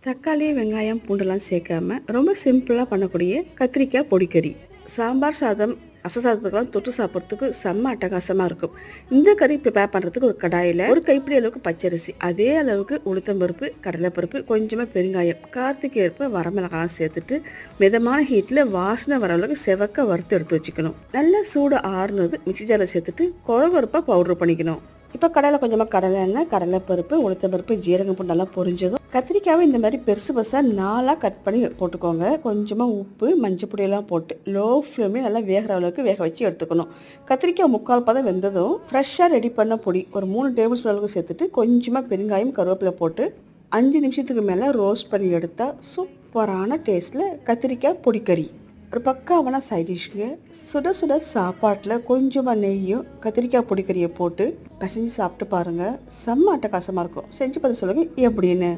தக்காளி, வெங்காயம், பூண்டுலாம் சேர்க்காம ரொம்ப சிம்பிளாக பண்ணக்கூடிய கத்திரிக்காய் பொடிக்கறி. சாம்பார் சாதம், ரச சாதத்துக்கெல்லாம் தொட்டு சாப்பிட்றதுக்கு செம்ம அட்டகாசமாக இருக்கும். இந்த கறி ப்ரிப்பேர் பண்ணுறதுக்கு ஒரு கடாயில் ஒரு கைப்பிடி அளவுக்கு பச்சரிசி, அதே அளவுக்கு உளுத்தம்பருப்பு, கடலைப்பருப்பு, கொஞ்சமாக பெருங்காயம், காரத்துக்கு ஏற்ப வரமிளகாலாம் சேர்த்துட்டு மிதமான ஹீட்டில் வாசனை வர அளவுக்கு செவக்க வறுத்து எடுத்து வச்சுக்கணும். நல்லா சூடு ஆறுனது மிக்சி ஜாரில் சேர்த்துட்டு குழகுறப்பாக பவுட்ரு பண்ணிக்கணும். இப்போ கடையில் கொஞ்சமாக கடலை எண்ணெய், கடலைப்பருப்பு, உளுத்தம்பருப்பு, ஜீரகம் பூண்டு நல்லா பொரிஞ்சதும் கத்திரிக்காவை இந்த மாதிரி பெருசு பெருசாக 4ஆக கட் பண்ணி போட்டுக்கோங்க. கொஞ்சமாக உப்பு, மஞ்சள் பொடியெல்லாம் போட்டு லோ ஃப்ளேமில் நல்லா வேகிற அளவுக்கு வேக வச்சு எடுத்துக்கணும். கத்திரிக்காய் முக்கால் பதம் வெந்ததும் ஃப்ரெஷ்ஷாக ரெடி பண்ண பொடி ஒரு 3 டேபிள் ஸ்பூன் அளவுக்கு சேர்த்துட்டு கொஞ்சமாக பெருங்காயம், கருவேப்பிலை போட்டு 5 நிமிஷத்துக்கு மேலே ரோஸ்ட் பண்ணி எடுத்தால் சூப்பரான டேஸ்ட்டில் கத்திரிக்காய் பொடிக்கறி. ஒரு பக்காவான சைட் டிஷ்க்கு சுட சுட சாப்பாட்டில் கொஞ்சமாக நெய்யும் கத்திரிக்காய் பொடிக்கறியை போட்டு பசஞ்சு சாப்பிட்டு பாருங்கள். செம்ம அட்டகாசமாக இருக்கும். செஞ்சு பார்த்து சொல்லுங்கள் எப்படின்னு.